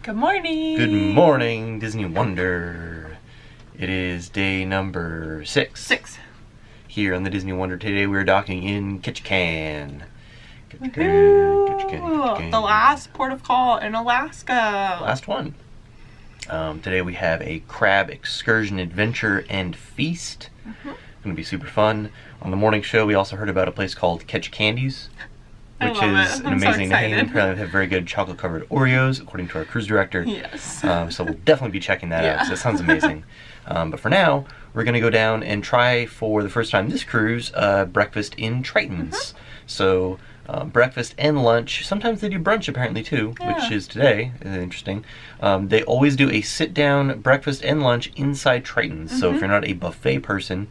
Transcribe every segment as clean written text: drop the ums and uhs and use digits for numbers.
Good morning! Good morning, Disney Wonder. It is day number 6. Here on the Disney Wonder. Today we're docking in Ketchikan. Ketchikan. The last port of call in Alaska. Last one. Today we have a crab excursion adventure and feast. It's going to be super fun. On the morning show we also heard about a place called Ketchikandies, which is an amazing name. Apparently they have very good chocolate covered Oreos, according to our cruise director. Yes. So we'll definitely be checking that out, because that sounds amazing. But for now, we're going to go down and try, for the first time this cruise, breakfast in Triton's. So breakfast and lunch. Sometimes they do brunch apparently too, which is today. Interesting. They always do a sit-down breakfast and lunch inside Triton's. So if you're not a buffet person,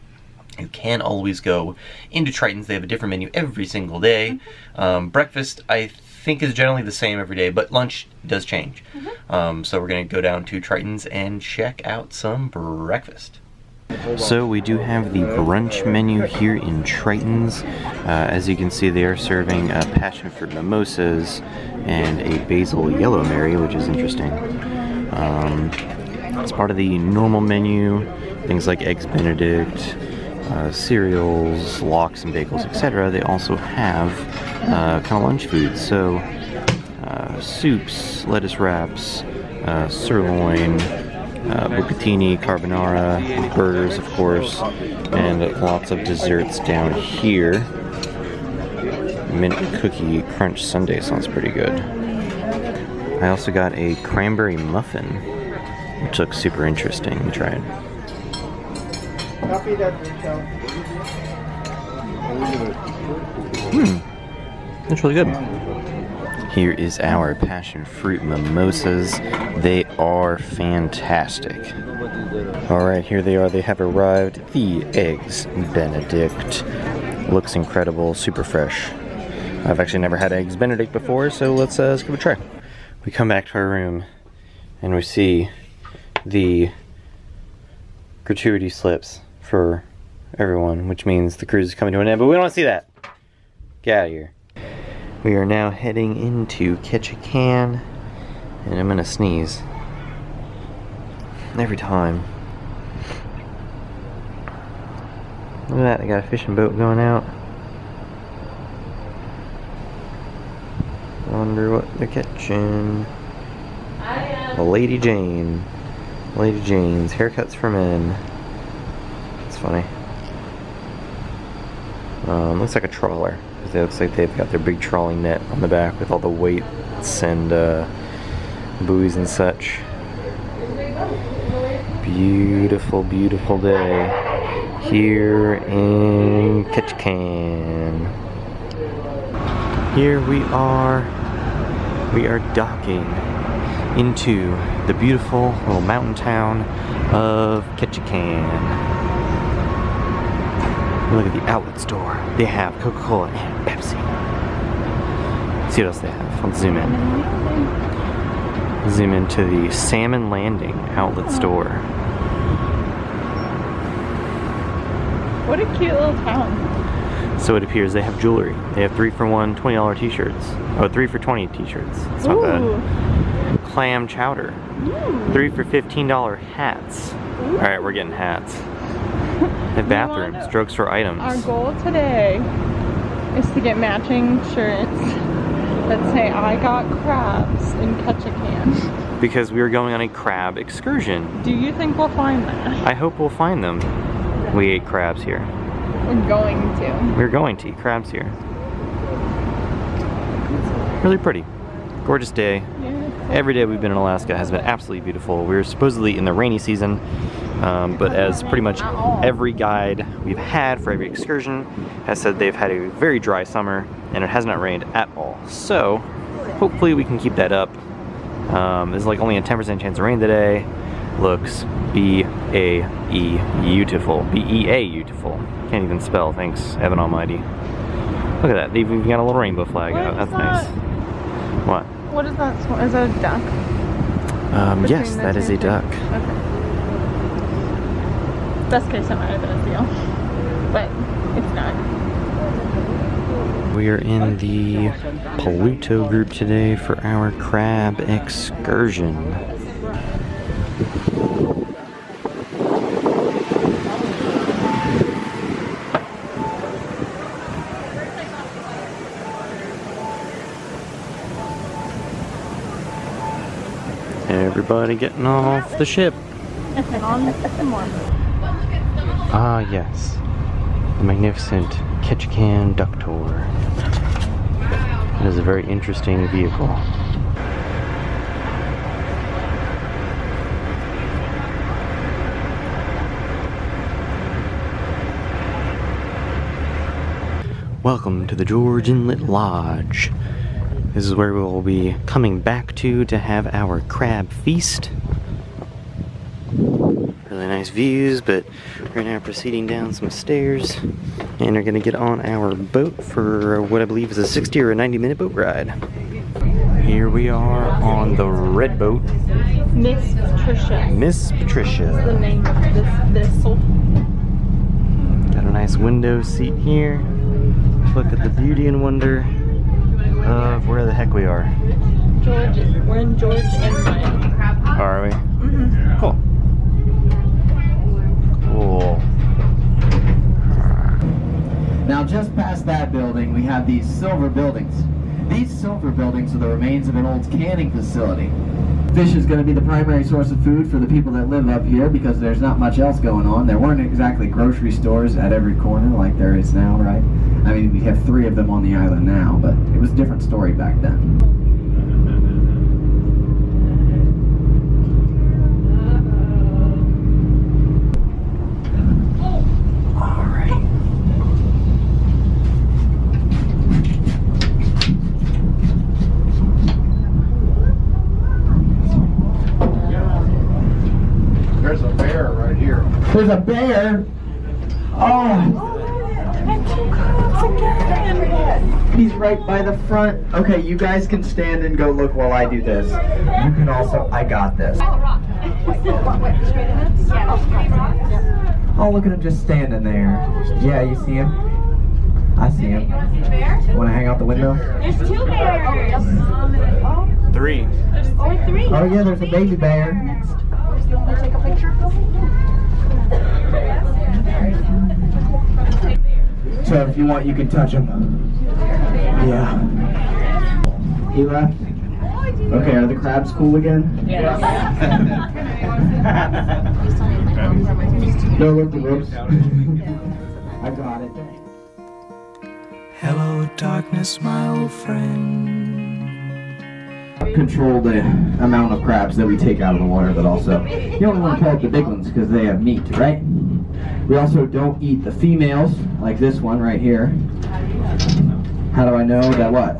you can always go into Triton's. They have a different menu every single day. Breakfast, I think, is generally the same every day, but lunch does change. So we're going to go down to Triton's and check out some breakfast. So we do have the brunch menu here in Triton's. As you can see, they are serving passion fruit mimosas and a basil yellow Mary, which is interesting. As part of the normal menu, things like eggs Benedict, cereals, lox and bagels, etc. They also have kind of lunch food. So soups, lettuce wraps, sirloin, bucatini, carbonara, burgers, of course, and lots of desserts down here. Mint cookie crunch sundae sounds pretty good. I also got a cranberry muffin, which looks super interesting. Let me try it. That's really good. Here is our passion fruit mimosas. They are fantastic. Alright, here they are. They have arrived. The eggs Benedict. Looks incredible, super fresh. I've actually never had eggs Benedict before, so let's give it a try. We come back to our room and we see the gratuity slips for everyone, which means the cruise is coming to an end, but we don't want to see that. Get out of here. We are now heading into Ketchikan, and I'm gonna sneeze every time. Look at that, they got a fishing boat going out. Wonder what they're catching. Lady Jane. Lady Jane's haircuts for men. It's funny. Looks like a trawler. It looks like they've got their big trawling net on the back with all the weights and buoys and such. Beautiful, beautiful day here in Ketchikan. Here we are docking into the beautiful little mountain town of Ketchikan. Look at the outlet store. They have Coca-Cola and Pepsi. Let's see what else they have. Let's zoom in. Zoom into the Salmon Landing outlet store. What a cute little town. So it appears they have jewelry. They have 3 for $1 $20 t-shirts. Oh, 3 for $20 t-shirts. That's not bad. Clam chowder. 3 for $15 hats. Alright, we're getting hats. They have bathrooms, drugstore items. Our goal today is to get matching shirts that say, I got crabs in Ketchikan. Because we are going on a crab excursion. Do you think we'll find that? I hope we'll find them. We ate crabs here. We're going to. We're going to eat crabs here. Really pretty. Gorgeous day. Yeah. Every day we've been in Alaska has been absolutely beautiful. We're supposedly in the rainy season, but as pretty much every guide we've had for every excursion has said, they've had a very dry summer and it has not rained at all. So hopefully we can keep that up. There's like only a 10% chance of rain today. Looks beautiful. beautiful. Can't even spell, thanks Evan Almighty. Look at that, they've even got a little rainbow flag out. That's nice. What? What is that? Is that a duck? Yes, that is a duck. Okay. Best case, it might have been a seal, but it's not. we are in the Pluto group today for our crab excursion. Everybody getting off the ship. Ah, yes. The magnificent Ketchikan duck tour. It is a very interesting vehicle. Welcome to the George Inlet Lodge. This is where we will be coming back to have our crab feast. Really nice views, but we're now proceeding down some stairs and are going to get on our boat for what I believe is a 60 or a 90-minute boat ride. Here we are on the red boat. Miss Patricia. Miss Patricia. That's the name of this vessel. Got a nice window seat here. Look at the beauty and wonder of where the heck we are. We're in George Inlet. Are we? Mm-hmm. Cool. Cool. Now just past that building we have these silver buildings. These silver buildings are the remains of an old canning facility. Fish is going to be the primary source of food for the people that live up here because there's not much else going on. There weren't exactly grocery stores at every corner like there is now, right? I mean, we have 3 of them on the island now, but it was a different story back then. There's a bear right here. There's a bear? Oh! He's right by the front. Okay, you guys can stand and go look while I do this. You can also, I got this. Oh, look at him just standing there. Yeah, you see him? I see him. Want to hang out the window? There's 2 bears. 3. Or 3. Oh yeah, there's a baby bear. Want to take a picture? So if you want, you can touch him. Yeah. He left? Okay, are the crabs cool again? Yes. No, look the ropes. I got it. Hello, darkness, my old friend. Control the amount of crabs that we take out of the water, but also you only want to pull up the big ones because they have meat, right? We also don't eat the females, like this one right here. How do I know that what?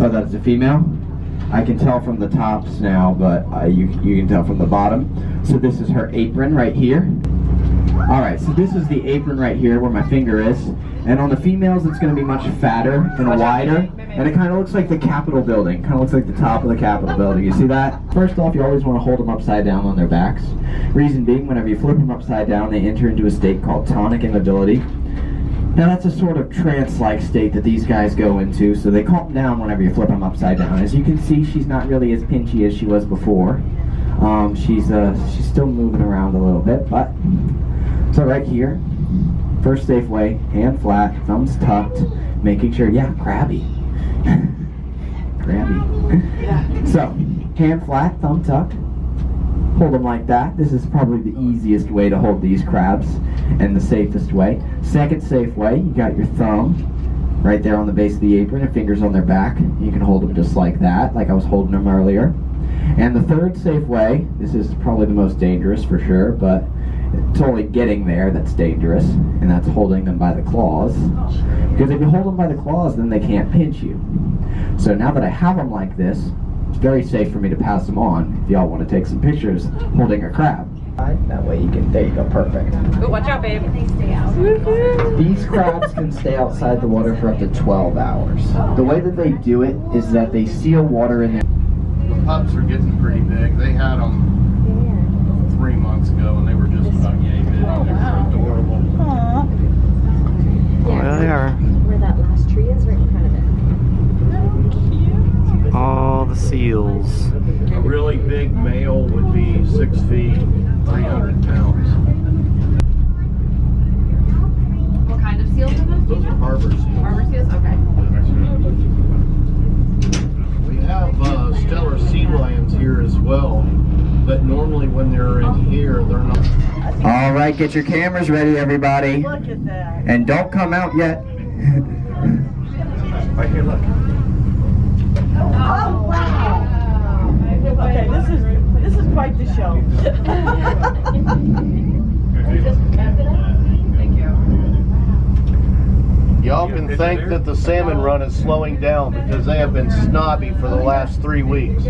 Oh, that's a female? I can tell from the tops now, but you can tell from the bottom. So this is her apron right here. Alright, so this is the apron right here where my finger is. And on the females, it's going to be much fatter and wider. And it kind of looks like the Capitol building. Kind of looks like the top of the Capitol building. You see that? First off, you always want to hold them upside down on their backs. Reason being, whenever you flip them upside down, they enter into a state called tonic immobility. Now that's a sort of trance-like state that these guys go into, so they calm down whenever you flip them upside down. As you can see, she's not really as pinchy as she was before. She's still moving around a little bit, but... So right here, first safe way, hand flat, thumbs tucked, making sure, yeah, crabby. Crabby. So, hand flat, thumb tucked. Hold them like that. This is probably the easiest way to hold these crabs and the safest way. Second safe way, you got your thumb right there on the base of the apron and fingers on their back. You can hold them just like that, like I was holding them earlier. And the third safe way, this is probably the most dangerous for sure, but it's only getting there that's dangerous, and that's holding them by the claws. Because if you hold them by the claws, then they can't pinch you. So now that I have them like this, it's very safe for me to pass them on if y'all want to take some pictures holding a crab. That way you can, there you go, perfect. Ooh, watch out, babe. They stay out. These crabs can stay outside the water for up to 12 hours. The way that they do it is that they seal water in there. The pups are getting pretty big. They had them 3 months ago, and they were just about yay big. They're adorable. Aww. Well, they are. Where that last tree is. is right in front of it. All the seals. A really big male would be 6 feet, 300 pounds. What kind of seals are those? Those are harbor seals. Harbor seals? Okay. We have stellar sea lions here as well, but normally when they're in here, they're not. All right, get your cameras ready, everybody. Look at that. And don't come out yet. Right here, look. Oh, wow. Okay, this is quite the show. Y'all can thank that the salmon run is slowing down because they have been snobby for the last 3 weeks.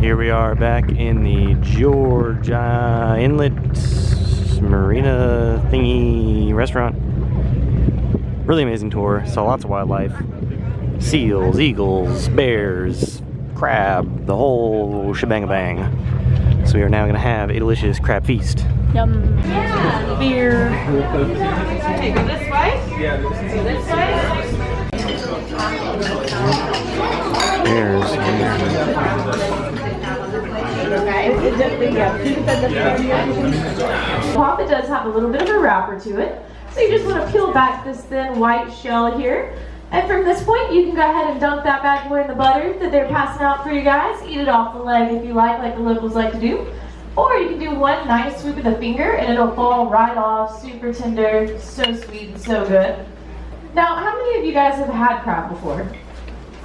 Here we are back in the George Inlet Marina thingy restaurant. Really amazing tour. Saw lots of wildlife. Seals, eagles, bears, crab, the whole shebang-a-bang. So we are now going to have a delicious crab feast. Yum. Beer. Okay, go this way. Yeah, this way. Bears. Top, it does have a little bit of a wrapper to it. So you just want to peel back this thin white shell here. And from this point, you can go ahead and dunk that bad boy in the butter that they're passing out for you guys. Eat it off the leg if you like the locals like to do. Or you can do one nice swoop of the finger and it'll fall right off, super tender, so sweet and so good. Now, how many of you guys have had crab before?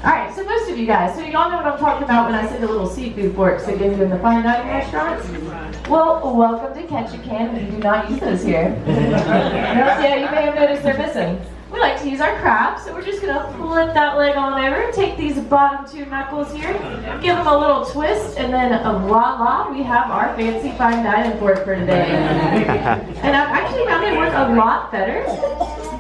Alright, so most of you guys, so y'all know what I'm talking about when I say the little seafood forks that give you in the fine dining restaurants? Well, welcome to Ketchikan. We do not use those here. Yeah, you may have noticed they're missing. We like to use our crabs, so we're just going to flip that leg on over, take these bottom 2 knuckles here, give them a little twist, and then voila, we have our fancy fine dining fork for today. And I've actually found it work a lot better.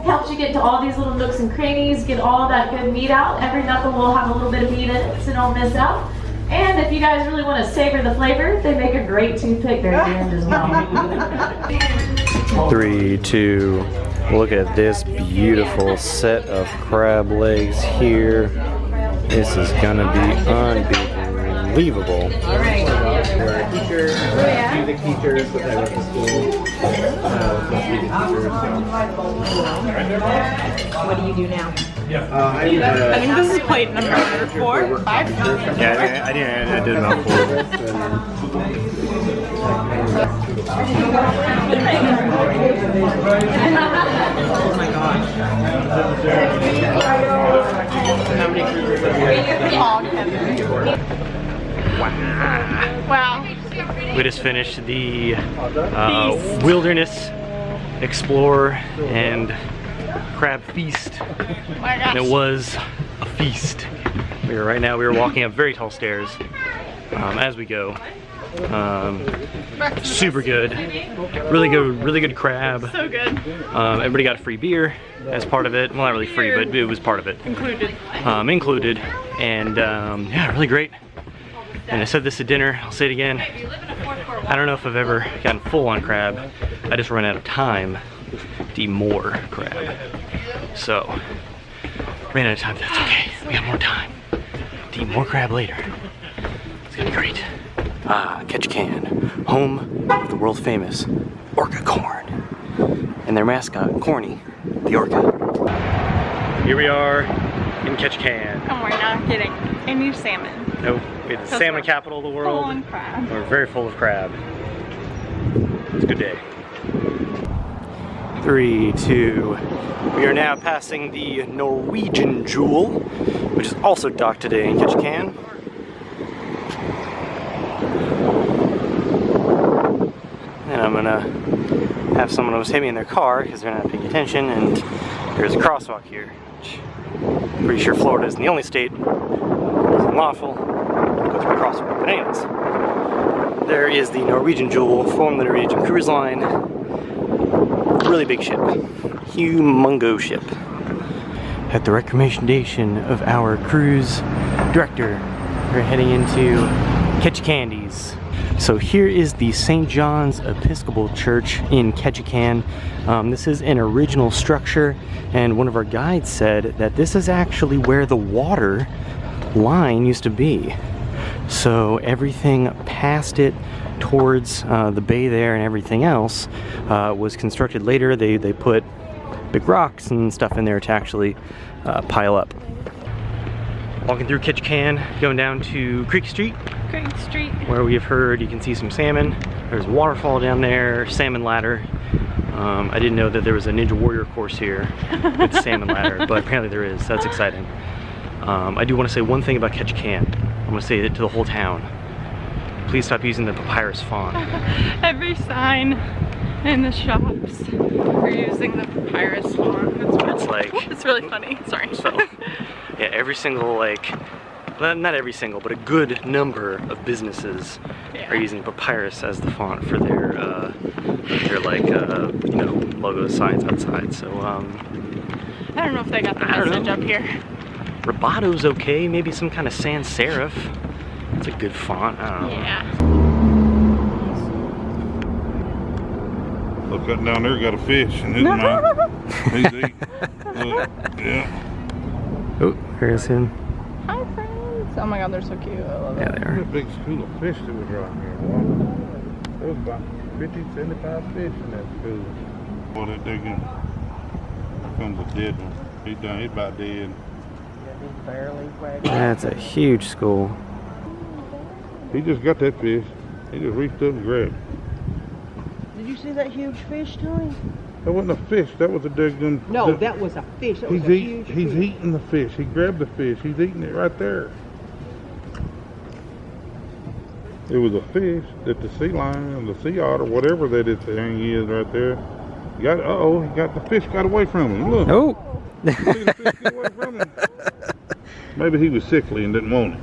Helps you get to all these little nooks and crannies, get all that good meat out. Every knuckle will have a little bit of meat in it, so don't miss out. And if you guys really want to savor the flavor, they make a great toothpick there at the end as well. 3, 2. Look at this beautiful set of crab legs here. This is gonna be unbelievable. Music teachers, but I went to school. What do you do now? I think this is plate number 4, 5. Yeah, I did about 4. Oh my gosh. How many cruises have you had? Wow. We just finished the Wilderness Explorer and Crab Feast. Oh my gosh. And it was a feast. We were walking up very tall stairs as we go. Super good, really good crab. So good. Everybody got a free beer as part of it. Well, not really free, but it was part of it. Included. Included, and yeah, really great. And I said this at dinner, I'll say it again. I don't know if I've ever gotten full on crab. I just ran out of time to eat more crab. So, ran out of time, that's okay. We got more time to eat more crab later. It's gonna be great. Ketchikan, home of the world famous orca corn. And their mascot, Corny, the orca. Here we are in Ketchikan. And we're not getting any salmon. Nope, it's the salmon capital of the world. Full on crab. We're very full of crab. It's a good day. 3, 2. We are now passing the Norwegian Jewel, which is also docked today in Ketchikan. And I'm gonna have someone else hit me in their car because they're not paying attention, and there's a crosswalk here, which I'm pretty sure Florida is the only state where it's unlawful to go through a crosswalk. But anyways, there is the Norwegian Jewel from the Norwegian Cruise Line. Really big ship, humongo ship. At the recommendation of our cruise director, we're heading into Ketchikandies. So here is the St. John's Episcopal Church in Ketchikan. This is an original structure, and one of our guides said that this is actually where the water line used to be. So everything past it towards the bay there and everything else was constructed later. They put big rocks and stuff in there to actually pile up. Walking through Ketchikan, going down to Creek Street. Creek Street. Where we have heard you can see some salmon. There's a waterfall down there, salmon ladder. I didn't know that there was a Ninja Warrior course here with salmon ladder, but apparently there is. That's exciting. I do want to say one thing about Ketchikan. I'm going to say it to the whole town. Please stop using the papyrus font. Every sign in the shops are using the papyrus font. It's like... It's really funny. Sorry. So, yeah, every single, like... Not every single, but a good number of businesses are using papyrus as the font for their like, you know, logo signs outside. So, I don't know if they got the message up here. Robato's okay. Maybe some kind of sans serif. It's a good font. I don't know. Yeah. Look, that down there got a fish in his mouth. He's eating. Look, yeah. Oh, here's him. Hi, friends. Oh my god, they're so cute. I love it. Yeah, they There's a are. big school of fish that was right here. There was about 50, 75 fish in that school. Boy, that digging. Here comes a dead one. He's done. He's about dead. That's a huge school. He just got that fish. He just reached up and grabbed it. Did you see that huge fish, Tony? That wasn't a fish. That was a digging. No, that was a fish. That was He's a huge He's fish. eating the fish. He grabbed the fish. He's eating it right there. It was a fish that the sea lion or the sea otter, whatever that thing is right there, got. Uh-oh, he got the fish got away from him. Look. Oh! See the fish get away from him? Maybe he was sickly and didn't want it.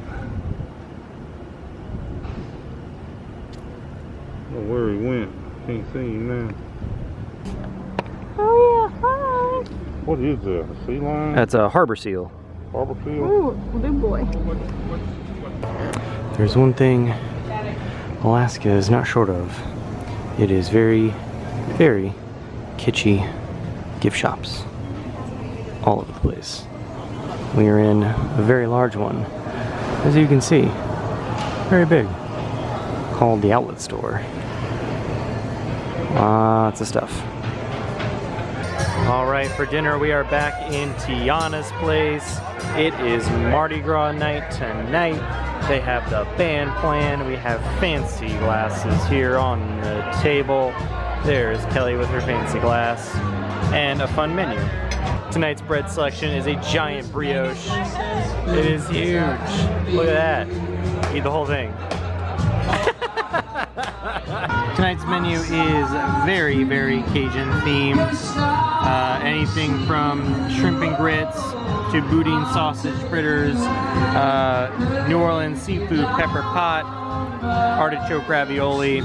Oh, where he went. Can't see him now. Oh yeah, hi. What is that? A sea lion? That's a harbor seal. Harbor seal? Ooh, big boy. There's one thing Alaska is not short of. It is very, very kitschy gift shops all over the place. We are in a very large one, as you can see, very big, called the Outlet Store. Lots of stuff. All right, for dinner we are back in Tiana's place. It is Mardi Gras night tonight. They have the band playing. We have fancy glasses here on the table. There's Kelly with her fancy glass and a fun menu. Tonight's bread selection is a giant brioche. It is huge. Look at that. Eat the whole thing. Tonight's menu is very, very Cajun themed. Anything from shrimp and grits to boudin sausage fritters, New Orleans seafood pepper pot, artichoke ravioli.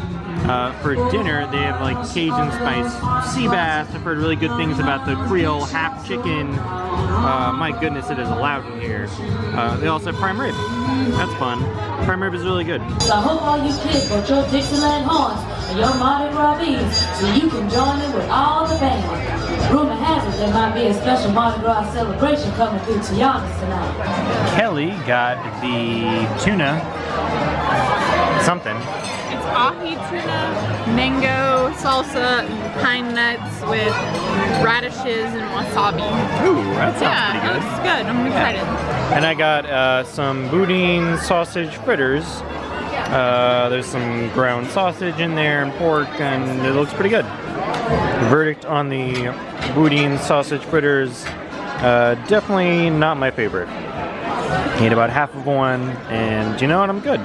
For dinner, they have like Cajun spice sea bass. I've heard really good things about the Creole half chicken. My goodness, it is loud in here. They also have prime rib. That's fun. Prime rib is really good. So I hope all you kids got your Dixieland horns and your Mardi Gras beads so you can join in with all the band. Rumor has it there might be a special Mardi Gras celebration coming through Tiana tonight. Kelly got the tuna something. It's ahi tuna, mango salsa, and pine nuts with radishes and wasabi. Ooh, that sounds Yeah, pretty good. looks good. I'm excited. And I got some boudin sausage fritters. There's some ground sausage in there and pork, and it looks pretty good. Verdict on the boudin sausage fritters, definitely not my favorite. Ate about half of one, and you know what? I'm good.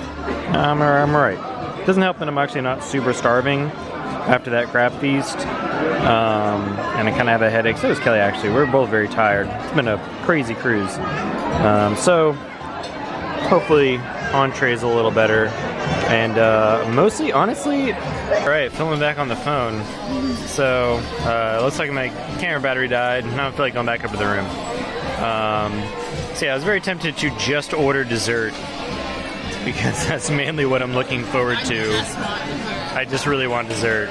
I'm alright. Doesn't help that I'm actually not super starving after that crab feast, and I kind of have a headache. So does Kelly, actually. We're both very tired. It's been a crazy cruise. So hopefully entree's a little better, and mostly, honestly, all right, filming back on the phone. So it looks like my camera battery died, and I don't feel like going back up to the room. So yeah, I was very tempted to just order dessert because that's mainly what I'm looking forward to. I just really want dessert.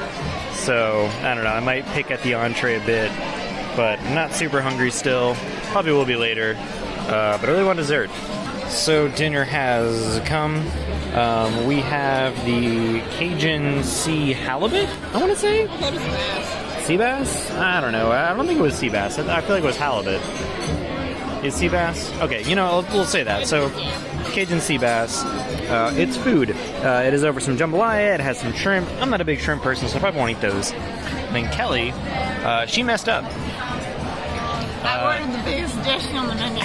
So, I don't know, I might pick at the entree a bit, but I'm not super hungry still. Probably will be later, but I really want dessert. So dinner has come. We have the Cajun sea halibut, I want to say? Sea bass? I don't know. I don't think it was sea bass. I feel like it was halibut. Is sea bass? Okay, you know, we'll say that. So, Cajun sea bass. It's food. It is over some jambalaya. It has some shrimp. I'm not a big shrimp person, so I probably won't eat those. And then Kelly, she messed up. I ordered the biggest dish on the menu.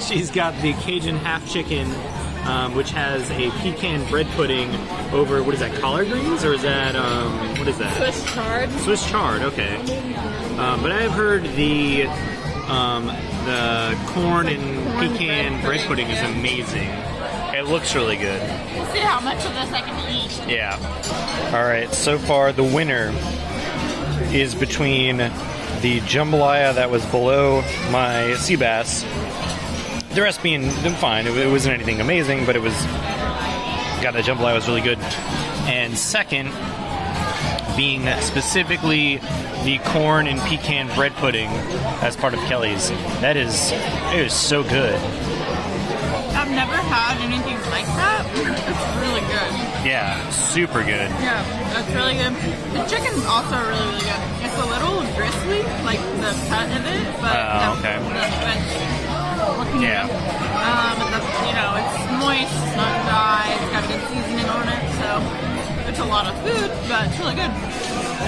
She's got the Cajun half chicken, which has a pecan bread pudding over, what is that, collard greens? Or is that, what is that? Swiss chard. Swiss chard, okay. But I've heard the corn and pecan bread pudding is amazing. It looks really good. We'll see how much of this I can eat. Yeah. Alright, so far the winner is between the jambalaya that was below my sea bass. The rest being fine. It wasn't anything amazing, but it was... God, the jambalaya was really good. And second, being specifically the corn and pecan bread pudding as part of Kelly's. It is so good. I've never had anything like that. It's really good. Yeah, super good. Yeah, that's really good. The chicken's also really, really good. It's a little bristly, like the cut of it, but okay. Yeah. But it's moist, it's not dry, it's got good seasoning on it, so it's a lot of food, but it's really good.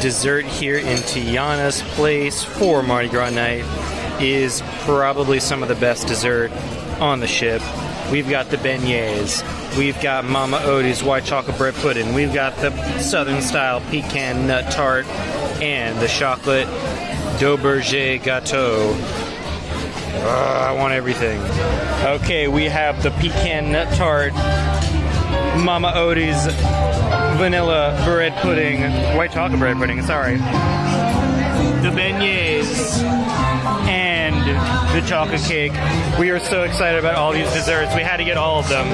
Dessert here in Tiana's place for Mardi Gras night is probably some of the best dessert on the ship. We've got the beignets, we've got Mama Odie's white chocolate bread pudding, we've got the southern style pecan nut tart, and the chocolate Dauberger gâteau. I want everything. Okay, we have the pecan nut tart, Mama Odie's vanilla bread pudding, white chocolate bread pudding, sorry. The beignets, and the chocolate cake. We are so excited about all these desserts. We had to get all of them,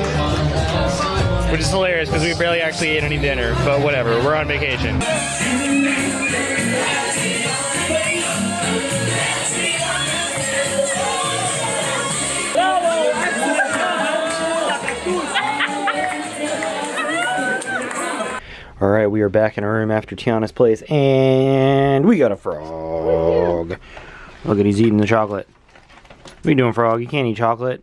which is hilarious because we barely actually ate any dinner, but whatever, we're on vacation. Alright, we are back in our room after Tiana's place, and we got a frog. Look at, he's eating the chocolate. What are you doing, frog? You can't eat chocolate.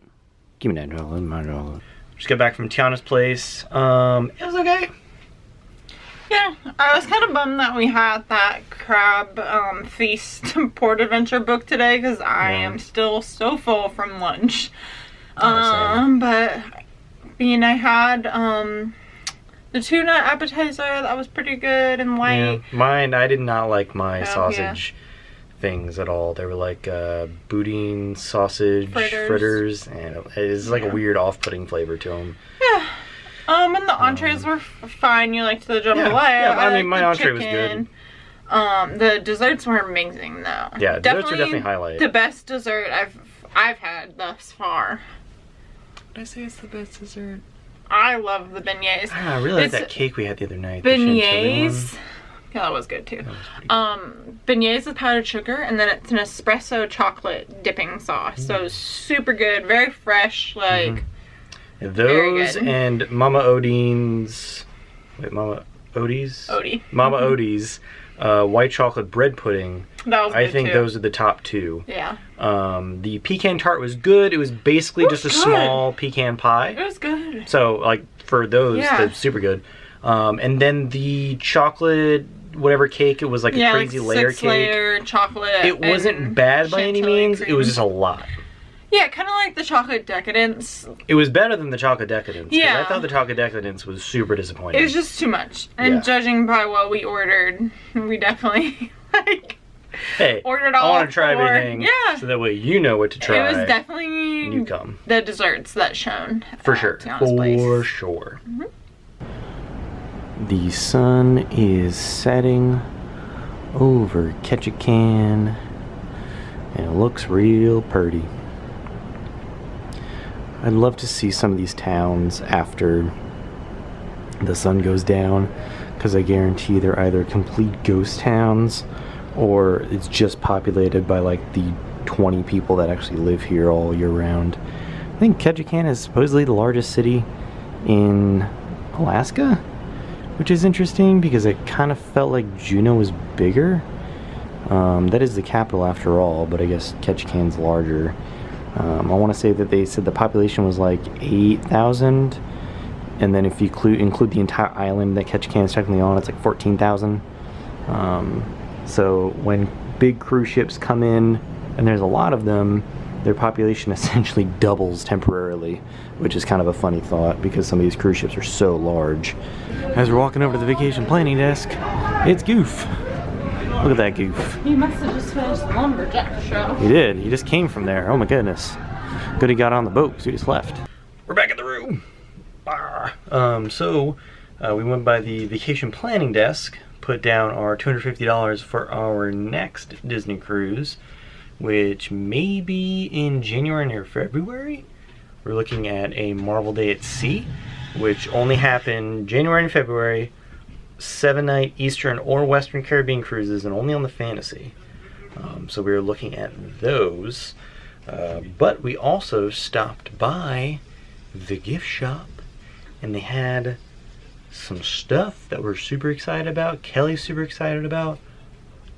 Give me that chocolate, my chocolate. Just got back from Tiana's place. It was okay. Yeah, I was kind of bummed that we had that crab feast port adventure book today, because I am still so full from lunch. But being I had the tuna appetizer, that was pretty good and light. Yeah, mine, I did not like my sausage things at all. They were like boudin sausage fritters, and it's like a weird off-putting flavor to them. Yeah. And the entrees were fine. You liked the jambalaya. Yeah, I mean, my entree was good. The desserts were amazing though. Yeah, desserts are definitely highlight. The best dessert I've had thus far. Did I say it's the best dessert? I love the beignets. I really like that cake we had the other night. Beignets. Yeah, that was good too. Beignets with powdered sugar, and then it's an espresso chocolate dipping sauce. So super good, very fresh, like those and Mama Odie's. Wait, Mama Odie's? Mama Odie's white chocolate bread pudding. That was good, I think too. Those are the top two. Yeah. The pecan tart was good. It was basically just a small pecan pie. It was good. So, like, for those, that's super good. And then the chocolate, whatever cake, it was like a crazy like layer cake. 6-layer chocolate. It wasn't bad by any means. Cream. It was just a lot. Yeah, kind of like the chocolate decadence. It was better than the chocolate decadence. Yeah. I thought the chocolate decadence was super disappointing. It was just too much. And judging by what we ordered, we definitely, ordered all I want to try everything. Yeah. So that way you know what to try. It was definitely and you come. The desserts that shone. For sure. For sure. The sun is setting over Ketchikan, and it looks real pretty. I'd love to see some of these towns after the sun goes down, because I guarantee they're either complete ghost towns or it's just populated by like the 20 people that actually live here all year round. I think Ketchikan is supposedly the largest city in Alaska, which is interesting because it kind of felt like Juneau was bigger. That is the capital after all, but I guess Ketchikan's larger. I want to say that they said the population was like 8,000, and then if you include the entire island that Ketchikan is technically on, it's like 14,000. So when big cruise ships come in, and there's a lot of them, their population essentially doubles temporarily, which is kind of a funny thought because some of these cruise ships are so large. As we're walking over to the vacation planning desk, it's Goof. Look at that Goof. He must have just finished the lumberjack show. He did. He just came from there. Oh my goodness. Good he got on the boat because he just left. We're back in the room. We went by the vacation planning desk, put down our $250 for our next Disney cruise, which may be in January or February. We're looking at a Marvel Day at Sea, which only happened January and February, 7-night Eastern or Western Caribbean cruises, and only on the Fantasy. So we were looking at those. But we also stopped by the gift shop, and they had some stuff that we're super excited about, Kelly's super excited about,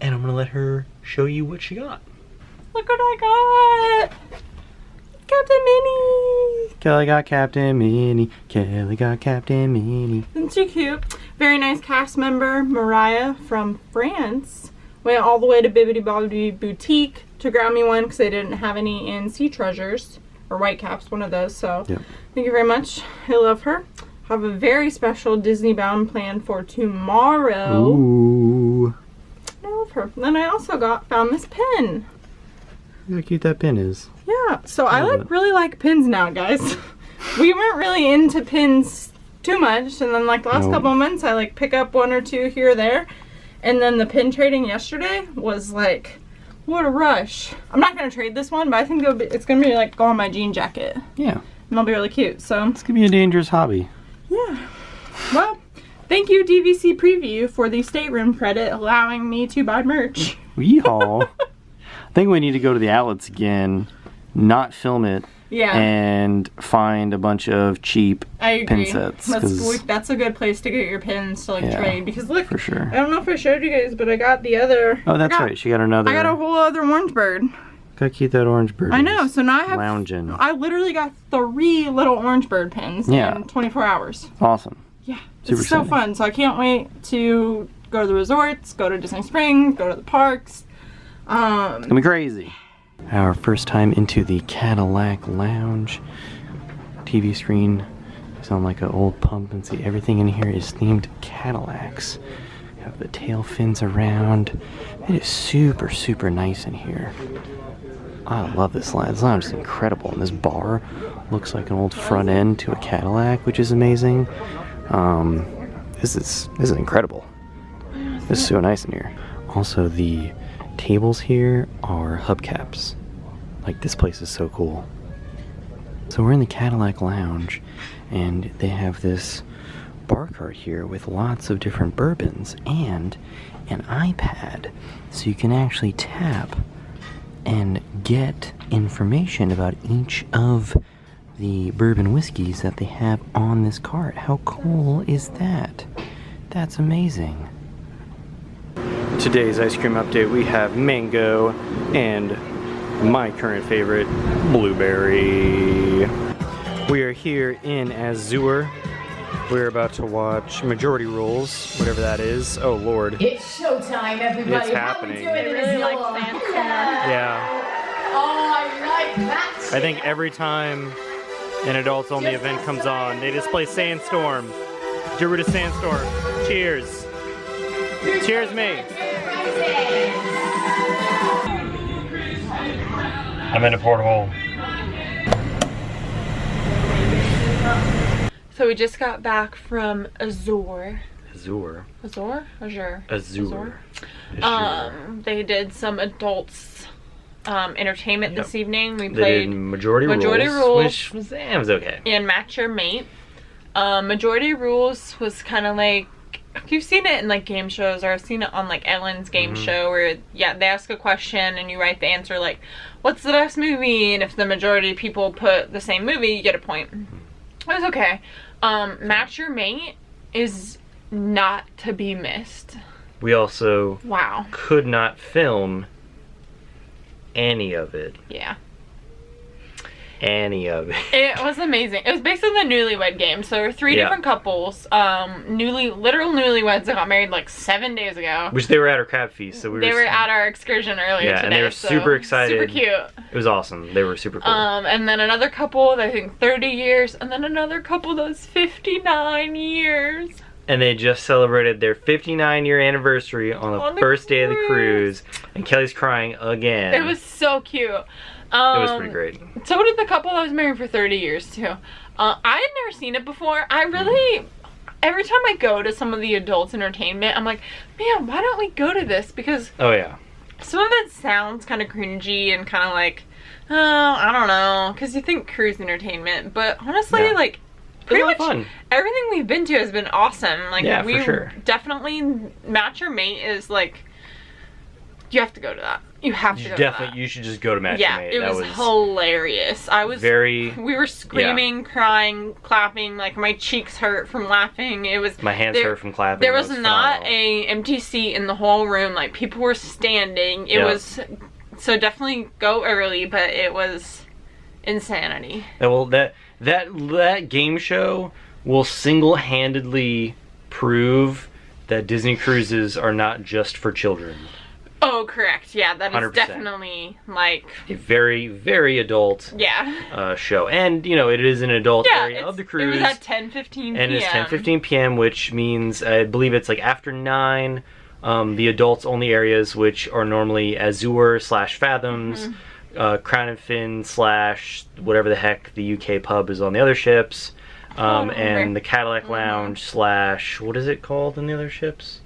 and I'm going to let her show you what she got. Look what I got! Captain Minnie! Kelly got Captain Minnie. Kelly got Captain Minnie. Isn't she cute? Very nice cast member, Mariah from France. Went all the way to Bibbidi Bobbidi Boutique to grab me one because they didn't have any in Sea Treasures. Or Whitecaps, one of those. So, yep. Thank you very much. I love her. Have a very special Disney bound plan for tomorrow. Ooh. I love her. Then I also found this pin. Look how cute that pin is. Yeah, so I really like pins now, guys. We weren't really into pins too much, and then like the last couple of months I like pick up one or two here or there, and then the pin trading yesterday was like, what a rush. I'm not going to trade this one, but I think it's going to be like go on my jean jacket. Yeah. And it'll be really cute, so. It's going to be a dangerous hobby. Yeah. Well, thank you DVC Preview for the stateroom credit allowing me to buy merch. Yeehaw. I think we need to go to the outlets again, not film it, and find a bunch of cheap pin sets. That's a good place to get your pins to like trade, because look, for sure. I don't know if I showed you guys, but I got the other. Oh, that's right. She got another. I got a whole other orange bird. Gotta keep that orange bird. I know. So now I have lounging. I literally got 3 little orange bird pins in 24 hours. Awesome. Yeah, super it's so fun. So I can't wait to go to the resorts, go to Disney Springs, go to the parks. It's gonna be crazy. Our first time into the Cadillac Lounge. TV screen is on like an old pump, and see everything in here is themed Cadillacs. You have the tail fins around. It is super, super nice in here. I love this lounge. This lounge is incredible, and this bar looks like an old front end to a Cadillac, which is amazing. This is incredible. This is so nice in here. Also, the tables here are hubcaps. Like, this place is so cool. So we're in the Cadillac Lounge, and they have this bar cart here with lots of different bourbons and an iPad, so you can actually tap and get information about each of the bourbon whiskeys that they have on this cart. How cool is that? That's amazing. Today's ice cream update, we have mango and my current favorite, blueberry. We are here in Azure. We're about to watch Majority Rules, whatever that is. Oh Lord. It's showtime, everybody. It's happening. How we doing? Really like Yeah. Oh, I like that. I think every time an adults only event comes on, they display Sandstorm. Gerudo Sandstorm. Cheers. Cheers me. I'm in a porthole. So we just got back from Azure. Azure. Azure? Azure. Azure. They did some adults entertainment this evening. We They played did Majority Rules, which was okay. And Match Your Mate. Majority Rules was kind of like, you've seen it in like game shows, or I've seen it on like Ellen's game show, where they ask a question and you write the answer like, what's the best movie? And if the majority of people put the same movie, you get a point. It was okay. Match Your Mate is not to be missed. We also could not film any of it. Yeah. Any of it. It was amazing. It was basically the Newlywed Game. So there were 3 different couples, literal newlyweds that got married like 7 days ago. Which they were at our crab feast, so they were at our excursion earlier today. And they were super excited. Super cute. It was awesome. They were super cool. And then another couple that I think 30 years, and then another couple that was 59 years. And they just celebrated their 59-year anniversary on the first day of the cruise, and Kelly's crying again. It was so cute. It was pretty great. So did the couple that was married for 30 years too. I had never seen it before. I really, every time I go to some of the adults entertainment, I'm like, man, why don't we go to this? Because some of it sounds kind of cringy and kind of like, oh, I don't know, because you think cruise entertainment, but honestly, like, pretty much fun. Everything we've been to has been awesome. Like, we definitely, Match Your Mate is like, you have to go to that. You have to go to that. You should just go to Match Your Mate. It was hilarious. I was we were screaming, crying, clapping, like my cheeks hurt from laughing. It was my hands hurt from clapping. There was not a empty seat in the whole room. Like, people were standing. It was, so definitely go early, but it was insanity. Well, that game show will single-handedly prove that Disney cruises are not just for children. Oh, correct. Yeah, that is 100%. Definitely like a very, very adult show. And, you know, it is an adult area of the cruise. It was at 10:15 p.m. And it's 10:15 p.m., which means, I believe it's like after 9, the adults only areas, which are normally Azure / Fathoms, Crown and Fin / whatever the heck the UK pub is on the other ships, and the Cadillac Lounge / what is it called in the other ships?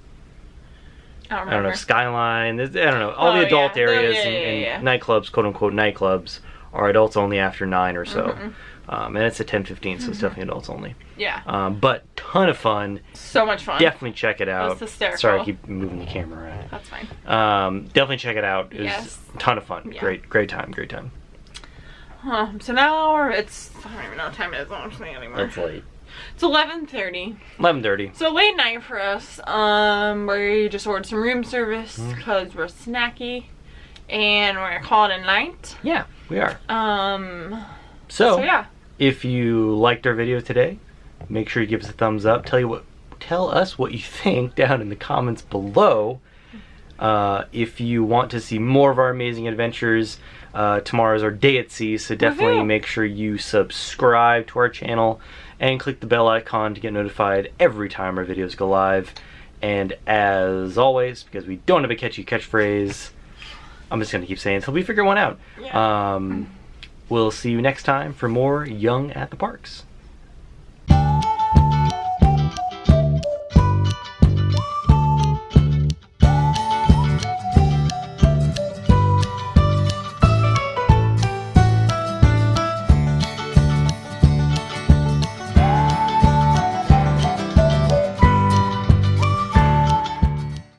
I don't know, Skyline, I don't know, all the adult areas and nightclubs, quote-unquote nightclubs, are adults only after 9 or so. And it's at 10:15, so it's definitely adults only. Yeah. But ton of fun. So much fun. Definitely check it out. It was hysterical. Sorry, I keep moving the camera around. That's fine. Definitely check it out. It was a ton of fun. Yeah. Great time. So now it's, I don't even know what time it is honestly anymore. It's late. It's 11:30. 11:30. So late night for us. We just ordered some room service because we're snacky, and we're gonna call it a night. Yeah, we are. So yeah. If you liked our video today, make sure you give us a thumbs up. Tell us what you think down in the comments below. If you want to see more of our amazing adventures, tomorrow's our day at sea, so definitely make sure you subscribe to our channel and click the bell icon to get notified every time our videos go live. And as always, because we don't have a catchy catchphrase, I'm just going to keep saying until we figure one out. We'll see you next time for more Young at the Parks.